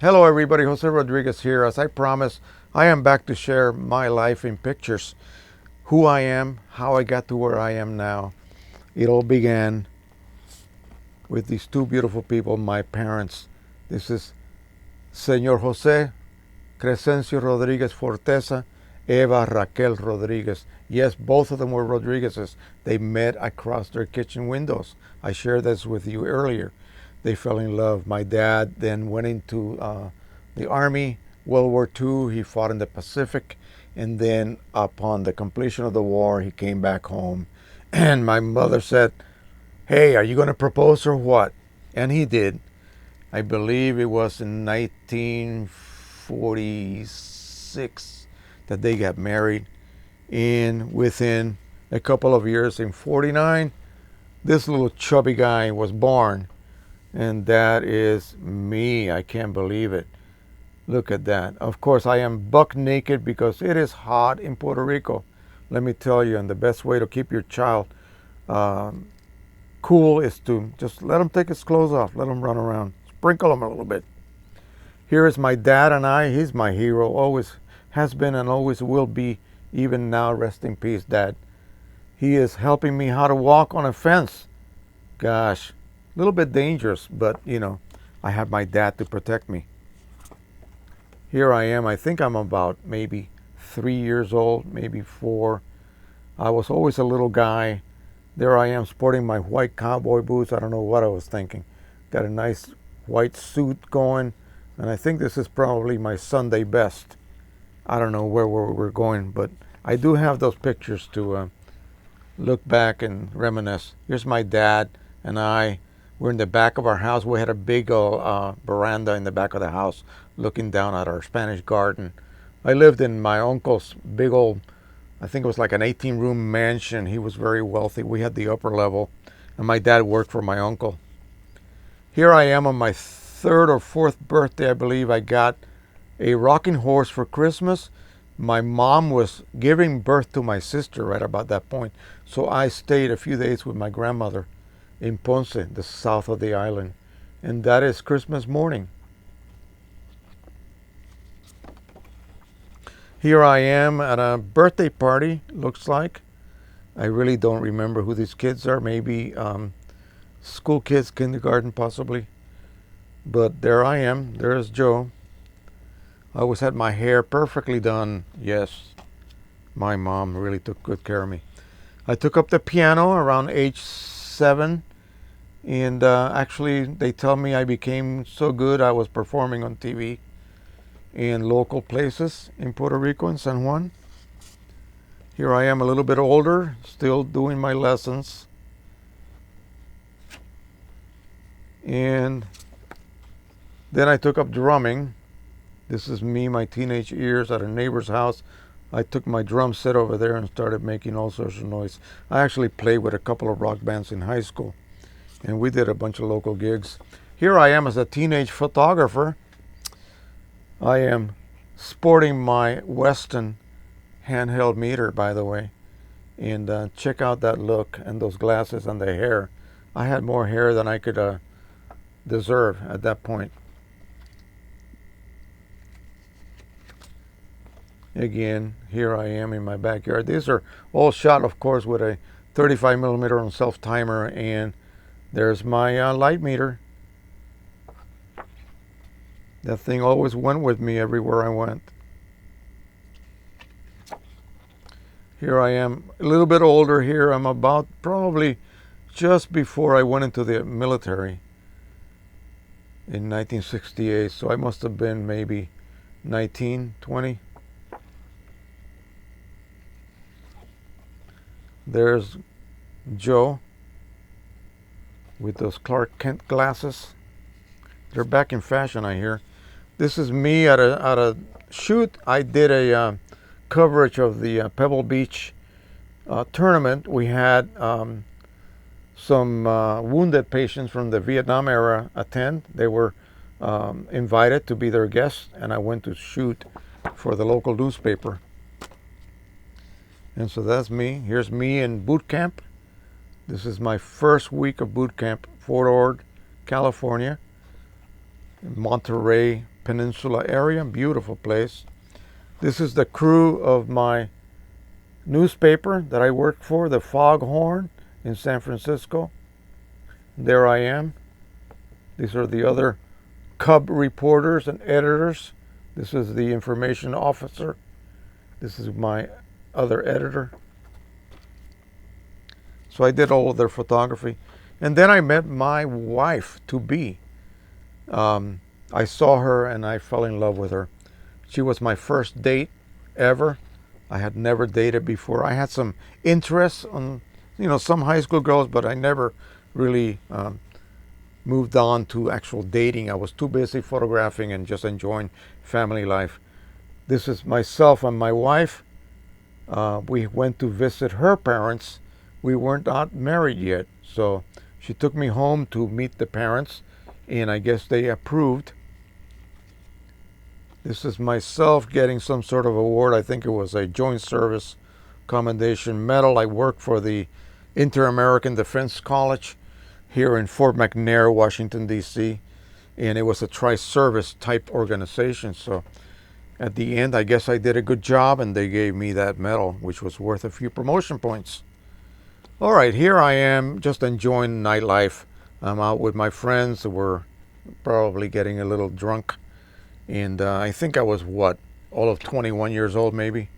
Hello everybody, Jose Rodriguez here. As I promised, I am back to share my life in pictures. Who I am, how I got to where I am now. It all began with these two beautiful people, my parents. This is Señor Jose Crescencio Rodriguez Forteza, Eva Raquel Rodriguez. Yes, both of them were Rodriguezes. They met across their kitchen windows. I shared this with you earlier. They fell in love. My dad then went into the Army, World War II. He fought in the Pacific. And then, upon the completion of the war, he came back home. And my mother said, "Hey, are you going to propose or what?" And he did. I believe it was in 1946 that they got married. And within a couple of years, in 49, this little chubby guy was born. And that is me. I can't believe it. Look at that. Of course, I am buck naked because it is hot in Puerto Rico. Let me tell you, and the best way to keep your child cool is to just let him take his clothes off, let him run around, sprinkle him a little bit. Here is my dad and I. He's my hero, always has been and always will be, even now. Rest in peace, Dad. He is helping me how to walk on a fence. Gosh, a little bit dangerous, but I have my dad to protect me. Here I am. I think I'm about maybe 3 years old, maybe 4. I was always a little guy. There I am sporting my white cowboy boots. I don't know what I was thinking. Got a nice white suit going, and I think this is probably my Sunday best. I don't know where we're going, but I do have those pictures to look back and reminisce. Here's my dad and I. We're in the back of our house. We had a big old veranda in the back of the house looking down at our Spanish garden. I lived in my uncle's big old, I think it was like an 18-room mansion. He was very wealthy. We had the upper level, and my dad worked for my uncle. Here I am on my 3rd or 4th birthday, I believe. I got a rocking horse for Christmas. My mom was giving birth to my sister right about that point, so I stayed a few days with my grandmother in Ponce, the south of the island. And that is Christmas morning. Here I am at a birthday party, looks like. I really don't remember who these kids are. Maybe school kids, kindergarten possibly. But there I am. There's Joe. I always had my hair perfectly done. Yes, my mom really took good care of me. I took up the piano around age 7. And actually, they tell me I became so good I was performing on TV in local places in Puerto Rico, in San Juan. Here I am a little bit older, still doing my lessons. And then I took up drumming. This is me, my teenage years, at a neighbor's house. I took my drum set over there and started making all sorts of noise. I actually played with a couple of rock bands in high school, and we did a bunch of local gigs. Here I am as a teenage photographer. I am sporting my Weston handheld meter, by the way. And check out that look and those glasses and the hair. I had more hair than I could deserve at that point. Again, here I am in my backyard. These are all shot, of course, with a 35 millimeter on self-timer, and there's my light meter. That thing always went with me everywhere I went. Here I am, a little bit older here. I'm about probably just before I went into the military in 1968. So I must have been maybe 19, 20. There's Joe with those Clark Kent glasses. They're back in fashion, I hear. This is me at a shoot. I did a coverage of the Pebble Beach tournament. We had some wounded patients from the Vietnam era attend. They were invited to be their guests, and I went to shoot for the local newspaper. And so that's me. Here's me in boot camp. This is my first week of boot camp, Fort Ord, California, Monterey Peninsula area. Beautiful place. This is the crew of my newspaper that I worked for, the Foghorn in San Francisco. There I am. These are the other cub reporters and editors. This is the information officer. This is my other editor. So I did all of their photography. And then I met my wife to be. I saw her and I fell in love with her. She was my first date ever. I had never dated before. I had some interests on, some high school girls, but I never really moved on to actual dating. I was too busy photographing and just enjoying family life. This is myself and my wife. We went to visit her parents. We weren't not married yet, so she took me home to meet the parents, and I guess they approved. This is myself getting some sort of award. I think it was a Joint Service Commendation Medal. I worked for the Inter-American Defense College here in Fort McNair, Washington, D.C., and it was a tri-service type organization. So at the end, I guess I did a good job, and they gave me that medal, which was worth a few promotion points. All right, here I am just enjoying nightlife. I'm out with my friends. We're probably getting a little drunk. And I think I was, all of 21 years old maybe.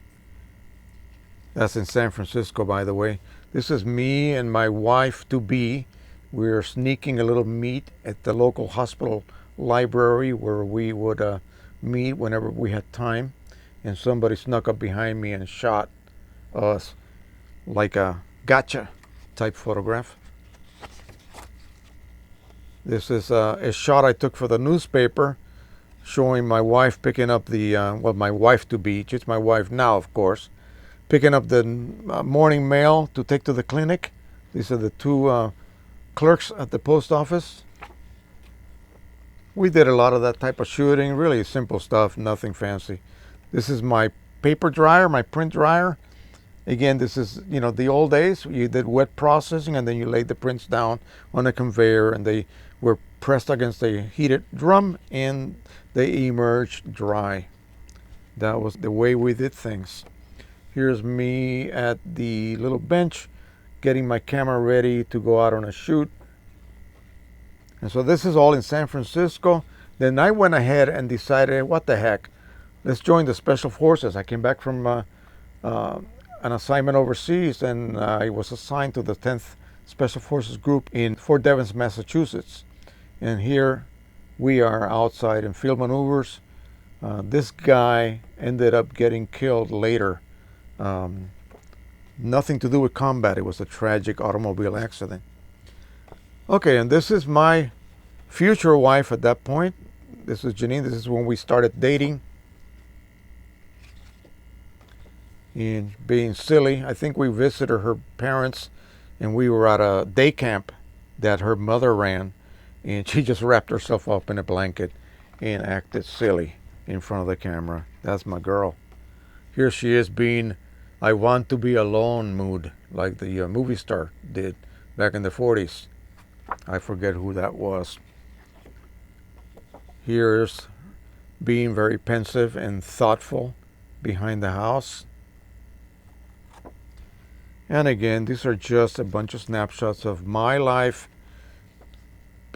That's in San Francisco, by the way. This is me and my wife-to-be. We're sneaking a little meet at the local hospital library where we would meet whenever we had time. And somebody snuck up behind me and shot us like a gotcha type photograph. This is a shot I took for the newspaper showing my wife picking up the, my wife-to-be, she's my wife now, of course, picking up the morning mail to take to the clinic. These are the two clerks at the post office. We did a lot of that type of shooting, really simple stuff, nothing fancy. This is my paper dryer, my print dryer. Again, this is, the old days. You did wet processing and then you laid the prints down on a conveyor and they were pressed against a heated drum and they emerged dry. That was the way we did things. Here's me at the little bench getting my camera ready to go out on a shoot. And so this is all in San Francisco. Then I went ahead and decided, what the heck, let's join the Special Forces. I came back from an assignment overseas, and I was assigned to the 10th Special Forces Group in Fort Devens, Massachusetts. And here we are outside in field maneuvers. This guy ended up getting killed later. Nothing to do with combat. It was a tragic automobile accident. Okay, and this is my future wife at that point. This is Janine. This is when we started dating. And being silly, I think we visited her parents and we were at a day camp that her mother ran, and she just wrapped herself up in a blanket and acted silly in front of the camera. That's my girl. Here she is being I want to be alone mood, like the movie star did back in the 40s. I forget who that was. Here's being very pensive and thoughtful behind the house. And again, these are just a bunch of snapshots of my life,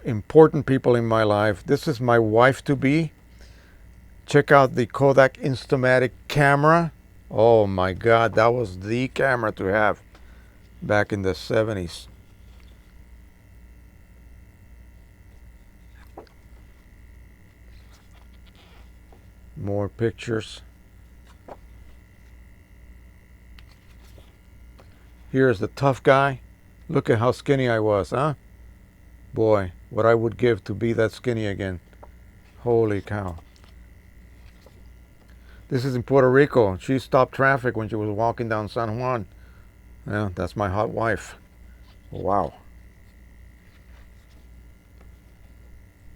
important people in my life. This is my wife-to-be. Check out the Kodak Instamatic camera. Oh my God, that was the camera to have back in the 70s. More pictures. Here's the tough guy. Look at how skinny I was, huh? Boy, what I would give to be that skinny again. Holy cow. This is in Puerto Rico. She stopped traffic when she was walking down San Juan. Yeah, that's my hot wife. Wow.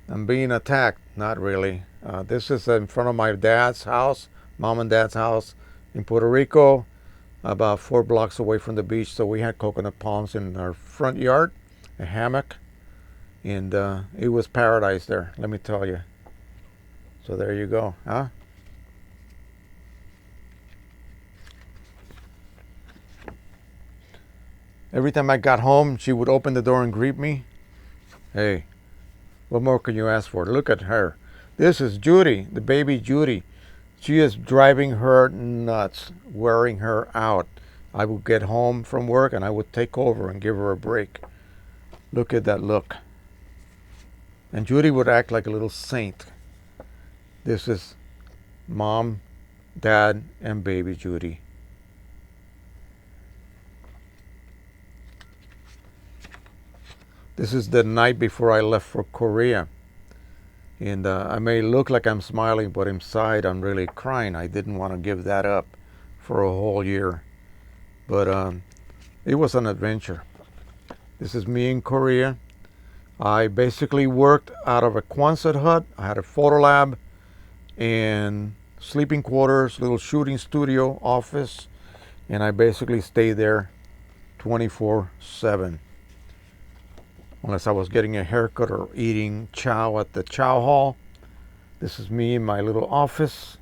I'm being attacked. Not really. This is in front of my dad's house, mom and dad's house in Puerto Rico, about 4 blocks away from the beach. So we had coconut palms in our front yard, a hammock, and it was paradise there, let me tell you. So there you go, huh? Every time I got home, she would open the door and greet me. Hey, what more can you ask for? Look at her. This is Judy, the baby Judy. She is driving her nuts, wearing her out. I would get home from work and I would take over and give her a break. Look at that look. And Judy would act like a little saint. This is Mom, Dad, and baby Judy. This is the night before I left for Korea. And I may look like I'm smiling, but inside I'm really crying. I didn't want to give that up for a whole year. But it was an adventure. This is me in Korea. I basically worked out of a Quonset hut. I had a photo lab and sleeping quarters, little shooting studio, office. And I basically stayed there 24/7. Unless I was getting a haircut or eating chow at the chow hall. This is me in my little office.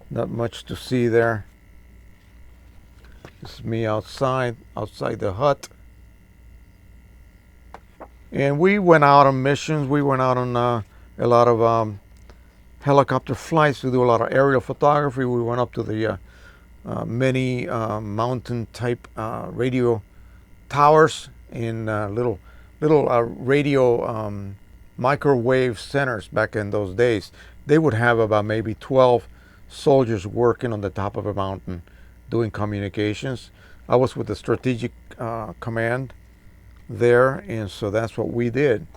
Not much to see there. This is me outside the hut. And we went out on missions. We went out on a lot of helicopter flights. We do a lot of aerial photography. We went up to the many mountain type radio towers in little radio microwave centers back in those days. They would have about maybe 12 soldiers working on the top of a mountain doing communications. I was with the strategic command there, and so that's what we did.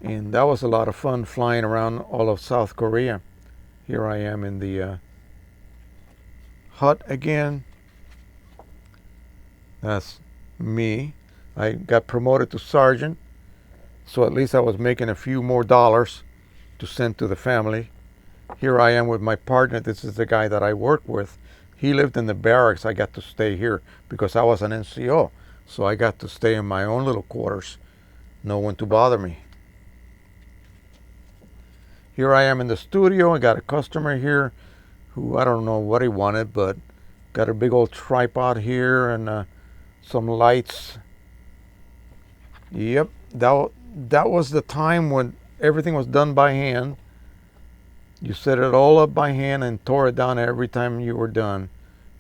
And that was a lot of fun flying around all of South Korea. Here I am in the hut again. That's me. I got promoted to sergeant, so at least I was making a few more dollars to send to the family. Here I am with my partner. This is the guy that I work with. He lived in the barracks. I got to stay here because I was an NCO, so I got to stay in my own little quarters. No one to bother me. Here I am in the studio. I got a customer here who I don't know what he wanted, but got a big old tripod here and some lights. Yep, that was the time when everything was done by hand. You set it all up by hand and tore it down every time you were done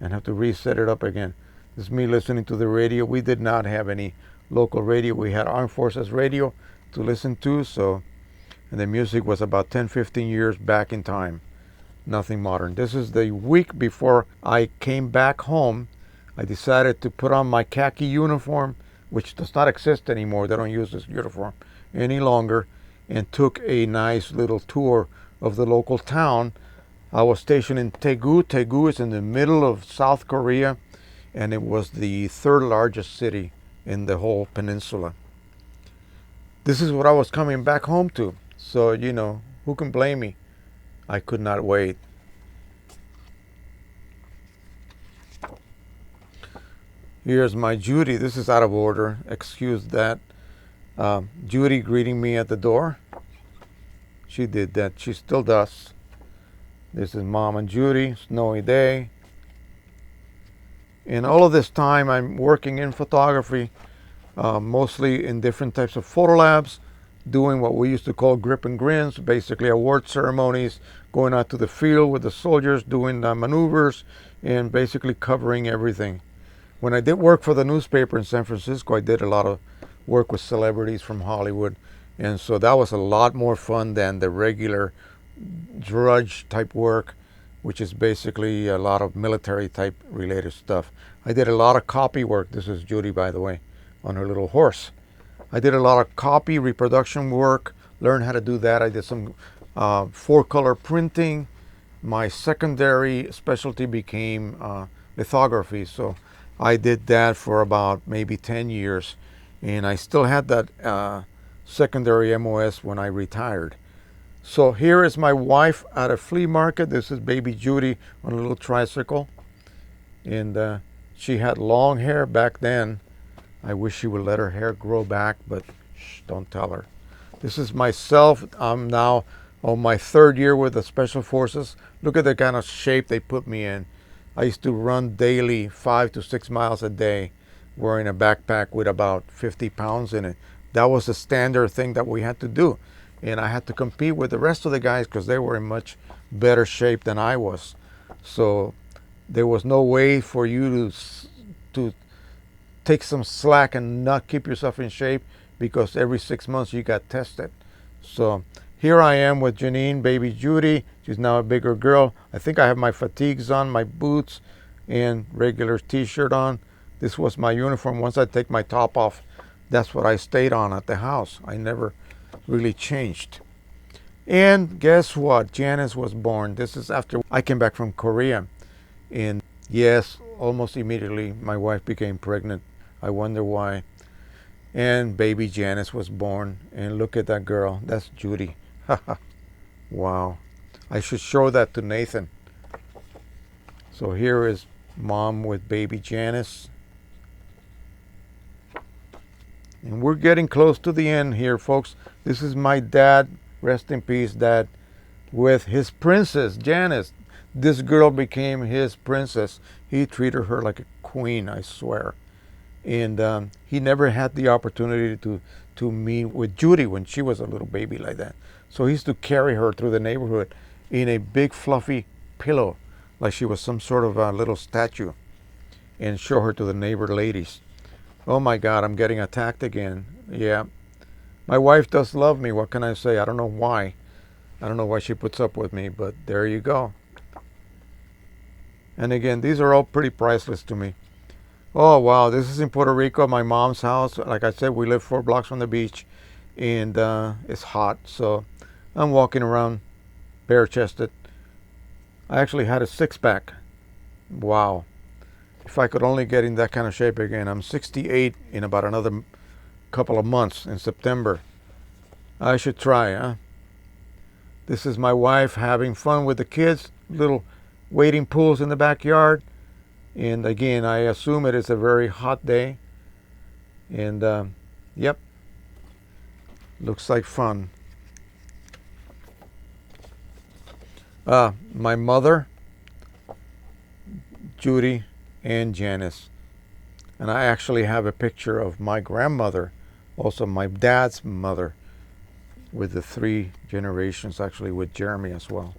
and have to reset it up again. This is me listening to the radio. We did not have any local radio. We had Armed Forces radio to listen to, so and the music was about 10-15 years back in time. Nothing modern. This is the week before I came back home. I decided to put on my khaki uniform, which does not exist anymore. They don't use this uniform any longer, and took a nice little tour of the local town. I was stationed in Daegu. Daegu is in the middle of South Korea, and it was the third largest city in the whole peninsula. This is what I was coming back home to. So, you know, who can blame me? I could not wait. Here's my Judy. This is out of order. Excuse that. Judy greeting me at the door. She did that. She still does. This is Mom and Judy. Snowy day. And all of this time I'm working in photography, mostly in different types of photo labs, doing what we used to call grip and grins, basically award ceremonies, going out to the field with the soldiers, doing the maneuvers, and basically covering everything. When I did work for the newspaper in San Francisco, I did a lot of work with celebrities from Hollywood, and so that was a lot more fun than the regular drudge type work, which is basically a lot of military type related stuff. I did a lot of copy work. This is Judy, by the way, on her little horse. I did a lot of copy reproduction work, learned how to do that. I did some 4-color printing. My secondary specialty became lithography, so I did that for about maybe 10 years, and I still had that secondary MOS when I retired. So here is my wife at a flea market. This is baby Judy on a little tricycle, and she had long hair back then. I wish she would let her hair grow back, but shh, don't tell her. This is myself. I'm now on my third year with the Special Forces. Look at the kind of shape they put me in. I used to run daily 5 to 6 miles a day wearing a backpack with about 50 pounds in it. That was the standard thing that we had to do. And I had to compete with the rest of the guys because they were in much better shape than I was. So there was no way for you to take some slack and not keep yourself in shape, because every 6 months you got tested. So here I am with Janine, baby Judy. She's now a bigger girl. I think I have my fatigues on, my boots, and regular t-shirt on. This was my uniform. Once I take my top off, that's what I stayed on at the house. I never really changed. And guess what? Janice was born. This is after I came back from Korea. And yes, almost immediately my wife became pregnant. I wonder why. And baby Janice was born. And look at that girl. That's Judy. Wow. I should show that to Nathan. So here is mom with baby Janice. And we're getting close to the end here, folks. This is my dad, rest in peace, dad, with his princess, Janice. This girl became his princess. He treated her like a queen, I swear. And he never had the opportunity to meet with Judy when she was a little baby like that. So he used to carry her through the neighborhood in a big fluffy pillow, like she was some sort of a little statue, and show her to the neighbor ladies. Oh my God, I'm getting attacked again. Yeah. My wife does love me. What can I say? I don't know why. I don't know why she puts up with me, but there you go. And again, these are all pretty priceless to me. Oh, wow. This is in Puerto Rico, my mom's house. Like I said, we live 4 blocks from the beach, and it's hot. So I'm walking around bare-chested. I actually had a six-pack. Wow. If I could only get in that kind of shape again. I'm 68 in about another couple of months in September. I should try, huh? This is my wife having fun with the kids. Little wading pools in the backyard. And again, I assume it is a very hot day. And yep, looks like fun. My mother, Judy, and Janice. And I actually have a picture of my grandmother, also my dad's mother, with the 3 generations, actually with Jeremy as well.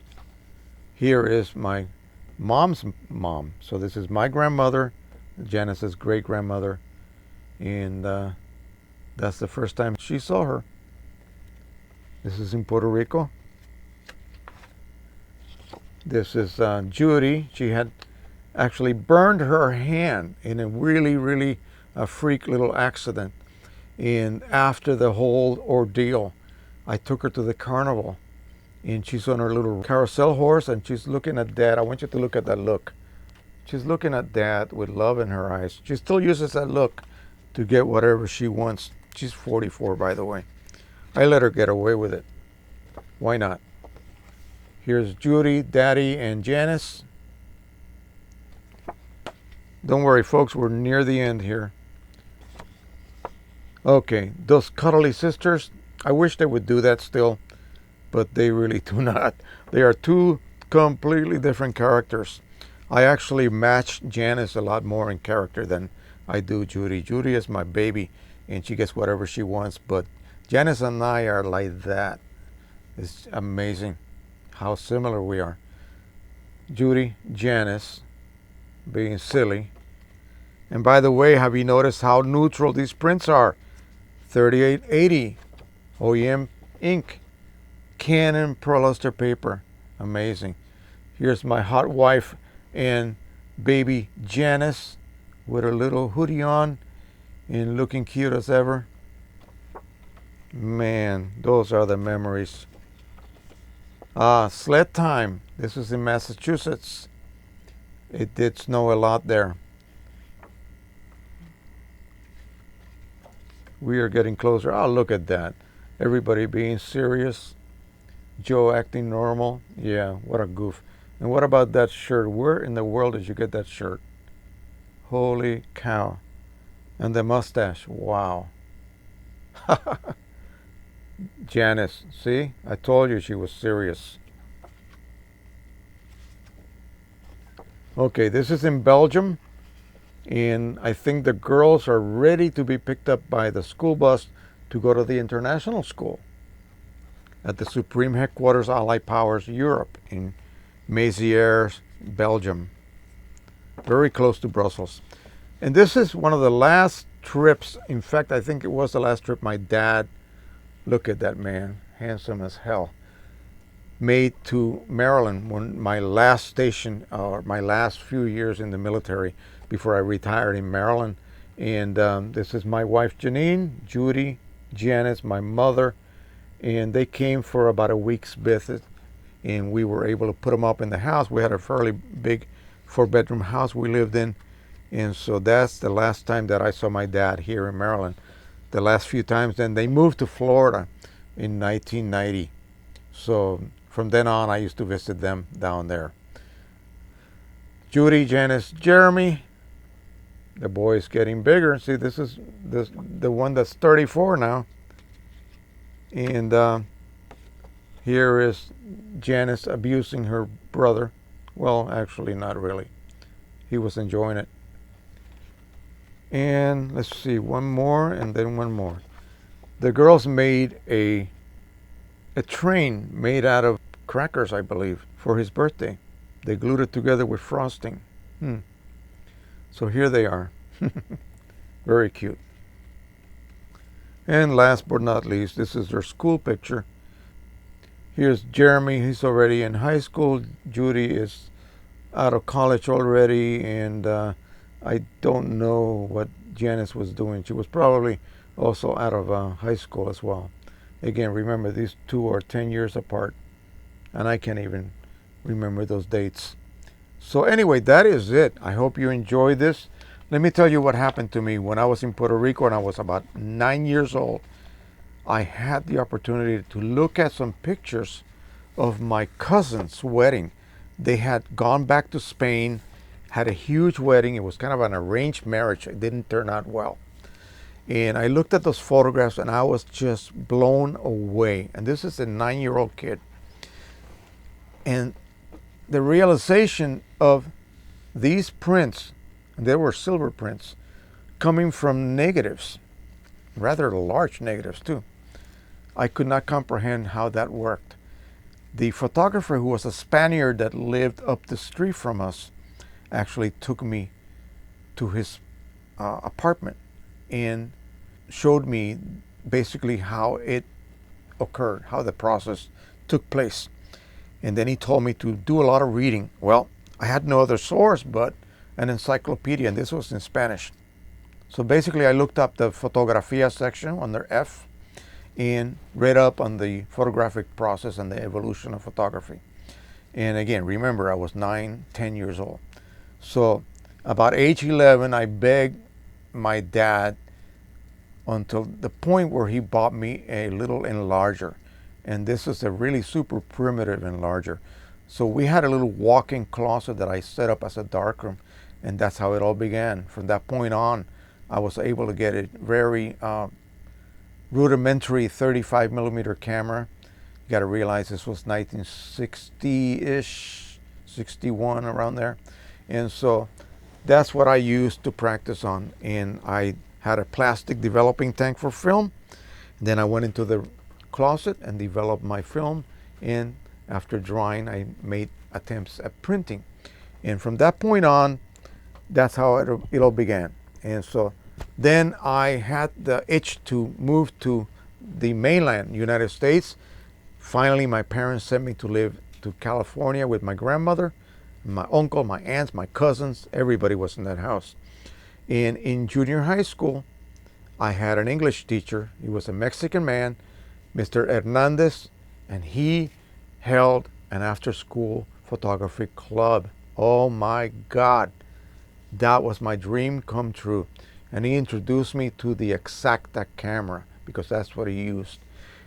Here is my mom's mom. So this is my grandmother, Janice's great grandmother, and that's the first time she saw her. This is in Puerto Rico. This is Judy. She had actually burned her hand in a really a freak little accident. And after the whole ordeal, I took her to the carnival, and she's on her little carousel horse, and she's looking at Dad. I want you to look at that look. She's looking at Dad with love in her eyes. She still uses that look to get whatever she wants. She's 44, by the way. I let her get away with it. Why not? Here's Judy, Daddy, and Janice. Don't worry, folks, we're near the end here. Okay, those cuddly sisters, I wish they would do that still, but they really do not. They are 2 completely different characters. I actually match Janice a lot more in character than I do Judy. Judy is my baby, and she gets whatever she wants, but Janice and I are like that. It's amazing how similar we are. Judy, Janice, being silly. And by the way, have you noticed how neutral these prints are? 3880 OEM ink, Canon ProLuster paper. Amazing. Here's my hot wife and baby Janice with her little hoodie on and looking cute as ever. Man, those are the memories. Sled time. This was in Massachusetts. It did snow a lot there. We are getting closer. Oh, look at that. Everybody being serious. Joe acting normal. Yeah, what a goof. And what about that shirt? Where in the world did you get that shirt? Holy cow. And the mustache. Wow. Janice. See, I told you she was serious. Okay, this is in Belgium, and I think the girls are ready to be picked up by the school bus to go to the international school at the Supreme Headquarters Allied Powers Europe in Mézières, Belgium, very close to Brussels. And this is one of the last trips. In fact, I think it was the last trip my dad, look at that man, handsome as hell, made to Maryland when my last station, or my last few years in the military before I retired in Maryland. And this is my wife Janine, Judy, Janice, my mother, and they came for about a week's visit, and we were able to put them up in the house. We had a fairly big 4-bedroom house we lived in, and so that's the last time that I saw my dad here in Maryland. The last few times, then they moved to Florida in 1990. So from then on, I used to visit them down there. Judy, Janice, Jeremy. The boy is getting bigger. See, this is the one that's 34 now. And here is Janice abusing her brother. Well, actually, not really. He was enjoying it. And let's see, one more and then one more. The girls made a train made out of crackers, I believe, for his birthday. They glued it together with frosting. So here they are. Very cute. And last but not least, this is their school picture. Here's Jeremy. He's already in high school. Judy is out of college already, and I don't know what Janice was doing. She was probably also out of high school as well. Again, remember, these two are 10 years apart, and I can't even remember those dates. So anyway, that is it. I hope you enjoyed this. Let me tell you what happened to me when I was in Puerto Rico and I was about 9 years old. I had the opportunity to look at some pictures of my cousin's wedding. They had gone back to Spain, had a huge wedding. It was kind of an arranged marriage. It didn't turn out well. And I looked at those photographs and I was just blown away. And this is a 9-year-old kid. And the realization of these prints, and they were silver prints, coming from negatives, rather large negatives too. I could not comprehend how that worked. The photographer, who was a Spaniard that lived up the street from us, actually took me to his apartment and showed me basically how it occurred, how the process took place. And then he told me to do a lot of reading. Well, I had no other source but an encyclopedia, and this was in Spanish. So basically I looked up the Fotografía section under F and read up on the photographic process and the evolution of photography. And again, remember, I was 9, 10 years old. So about age 11, I begged my dad until the point where he bought me a little enlarger. And this is a really super primitive enlarger. So we had a little walk-in closet that I set up as a darkroom, and that's how it all began. From that point on, I was able to get a very rudimentary 35 millimeter camera. You got to realize this was 1960-ish, 61, around there. And so that's what I used to practice on. And I had a plastic developing tank for film. Then I went into the closet and developed my film. And after drying, I made attempts at printing. And from that point on, that's how it all began. And so then I had the itch to move to the mainland United States. Finally, my parents sent me to live to California with my grandmother, my uncle, my aunts, my cousins. Everybody was in that house. And in junior high school, I had an English teacher. He was a Mexican man, Mr. Hernandez, and he held an after-school photography club. Oh my God, that was my dream come true. And he introduced me to the Exacta camera because that's what he used.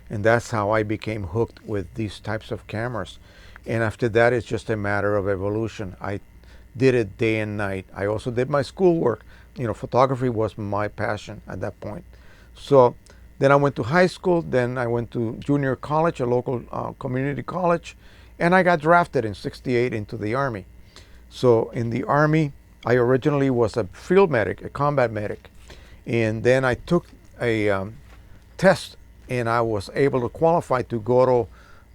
And that's how I became hooked with these types of cameras. And after that, it's just a matter of evolution. I did it day and night. I also did my schoolwork. You know, photography was my passion at that point. So Then I went to high school. Then I went to junior college, a local community college, and I got drafted in '68 into the Army. So in the Army, I originally was a field medic, a combat medic, and then I took a test, and I was able to qualify to go to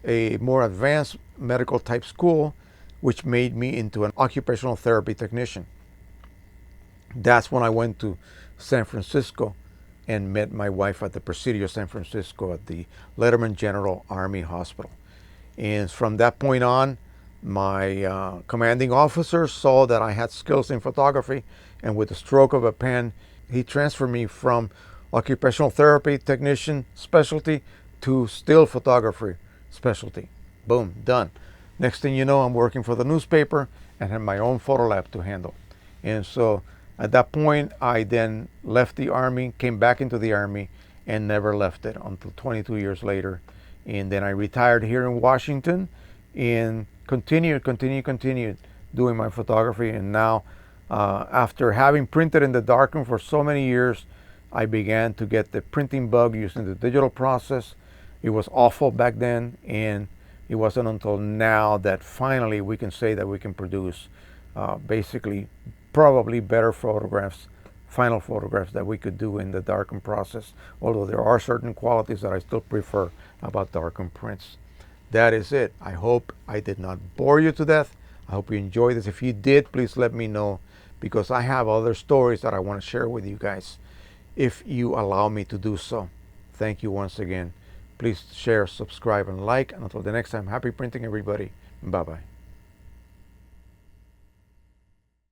a more advanced medical type school, which made me into an occupational therapy technician. That's when I went to San Francisco and met my wife at the Presidio San Francisco at the Letterman General Army Hospital. And from that point on, my commanding officer saw that I had skills in photography, and with the stroke of a pen, he transferred me from occupational therapy technician specialty to still photography specialty. Boom, done. Next thing you know, I'm working for the newspaper and have my own photo lab to handle. And so at that point, I then left the Army, came back into the Army, and never left it until 22 years later. And then I retired here in Washington and continued doing my photography. And now, after having printed in the darkroom for so many years, I began to get the printing bug using the digital process. It was awful back then, and it wasn't until now that finally we can say that we can produce basically probably better photographs, final photographs that we could do in the darken process, although there are certain qualities that I still prefer about darken prints. That is it. I hope I did not bore you to death. I hope you enjoyed this. If you did, please let me know, because I have other stories that I want to share with you guys, if you allow me to do so. Thank you once again. Please share, subscribe, and like. And until the next time, happy printing, everybody. Bye-bye.